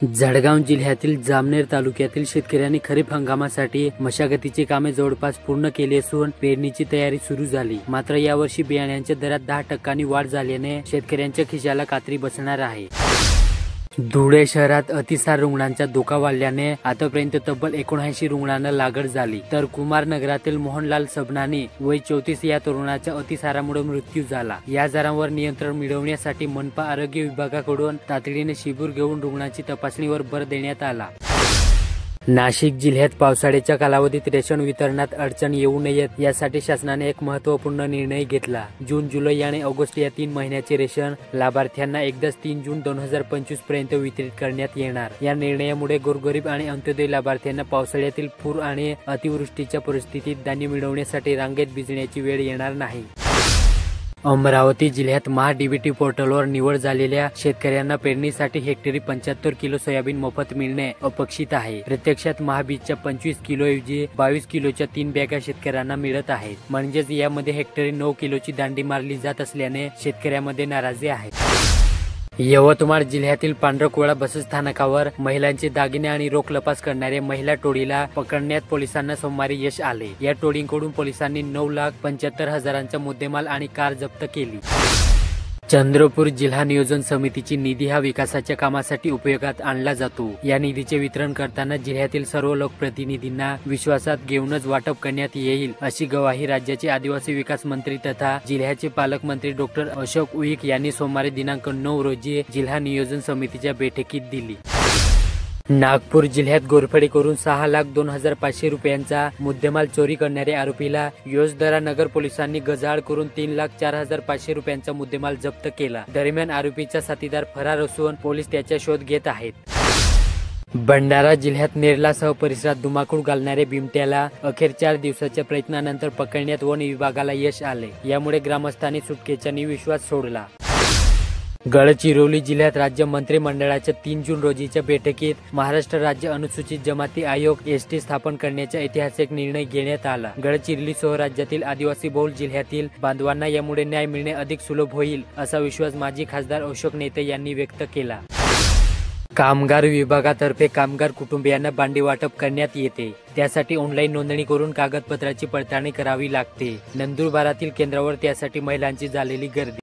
जळगाव जिल्ह्यातील जामनेर तालुक्यातील शेतकऱ्यांनी खरीप हंगामासाठी मशागतीची कामे जवळपास पूर्ण केली असून पेरणीची तयारी सुरू झाली. मात्र यावर्षी बियाण्यांच्या दरात 10% वाढ झाल्याने शेतकऱ्यांच्या खिशाला कात्री बसणार आहे. धुळे शहरात अतिसार रुग्णांचा धोका वाढल्याने आतापर्यंत तब्बल 79 रुग्णांना लागण झाली, तर कुमार नगरातील मोहनलाल सबनानी वय 34 या तरुणाचा अतिसारामुळे मृत्यू झाला. या आजारांवर नियंत्रण मिळवण्यासाठी मनपा आरोग्य विभागाकडून तातडीने शिबिर घेऊन रुग्णांची तपासणीवर भर देण्यात आला. नाशिक जिल्ह्यात पावसाळ्याच्या कालावधीत रेशन वितरणात अडचण येऊ नयेत यासाठी शासनाने एक महत्त्वपूर्ण निर्णय घेतला. जून, जुलै आणि ऑगस्ट या 3 महिन्याचे रेशन लाभार्थ्यांना एकदाच 3 जून 2025 पर्यंत वितरित करण्यात येणार. या निर्णयामुळे गोरगरीब आणि अंत्योदय लाभार्थ्यांना पावसाळ्यातील पूर आणि अतिवृष्टीच्या परिस्थितीत धान्य मिळवण्यासाठी रांगेत भिजण्याची वेळ येणार नाही. अमरावती जिल्ह्यात महा-डीबीटी पोर्टलवर निवड झालेल्या शेतकऱ्यांना पेरणीसाठी हेक्टरी 75 किलो सोयाबीन मोफत मिळणे अपेक्षित आहे. प्रत्यक्षात महाबीजच्या 25 किलोऐवजी 22 किलोच्या 3 बॅगा शेतकऱ्यांना मिळत आहेत. म्हणजेच यामध्ये हेक्टरी 9 किलोची दांडी मारली जात असल्याने शेतकऱ्यांमध्ये नाराजी आहे. यवतमाळ जिल्ह्यातील पांढरकवडा बसस्थानकावर महिलांचे दागिने आणि रोख लपास करणाऱ्या महिला टोळीला पकडण्यात पोलिसांना सोमवारी यश आले. या टोळीकडून पोलिसांनी 9,75,000चा मुद्देमाल आणि कार जप्त केली. चंद्रपूर जिल्हा नियोजन समितीची निधी हा विकासाच्या कामासाठी उपयोगात आणला जातो. या निधीचे वितरण करताना जिल्ह्यातील सर्व लोकप्रतिनिधींना विश्वासात घेऊनच वाटप करण्यात येईल, अशी ग्वाही राज्याचे आदिवासी विकास मंत्री तथा जिल्ह्याचे पालकमंत्री डॉ. अशोक उईक यांनी सोमवारी दिनांक 9 रोजी जिल्हा नियोजन समितीच्या बैठकीत दिली. नागपूर जिल्ह्यात घोरफडी करून 6,02,500 रुपयांचा मुद्देमाल चोरी करणाऱ्या आरोपीला योजदरा नगर पोलिसांनी गजाआड करून 3,04,500 रुपयांचा मुद्देमाल जप्त केला. दरम्यान आरोपीचा साथीदार फरार असून पोलीस त्याचा शोध घेत आहेत. भंडारा जिल्ह्यात नेरलासह परिसरात धुमाकूळ घालणाऱ्या बिबट्याला अखेर 4 दिवसाच्या प्रयत्नानंतर पकडण्यात वन विभागाला यश आले. यामुळे ग्रामस्थांनी सुटकेचा विश्वास सोडला. गडचिरोली जिल्ह्यात राज्य मंत्रिमंडळाच्या 3 जून रोजीच्या बैठकीत महाराष्ट्र राज्य अनुसूचित जमाती आयोग एसटी स्थापन करण्याचा ऐतिहासिक निर्णय घेण्यात आला. गडचिरोलीसह राज्यातील आदिवासी बहुल जिल्ह्यातील बांधवांना यामुळे न्याय मिळणे अधिक सुलभ होईल, असा विश्वास माजी खासदार अशोक नेते यांनी व्यक्त केला. कामगार विभागातर्फे कामगार कुटुंबियांना भांडी वाटप करण्यात येते. त्यासाठी ऑनलाईन नोंदणी करून कागदपत्राची पडताळणी करावी लागते. नंदुरबारातील केंद्रावर त्यासाठी महिलांची झालेली गर्दी.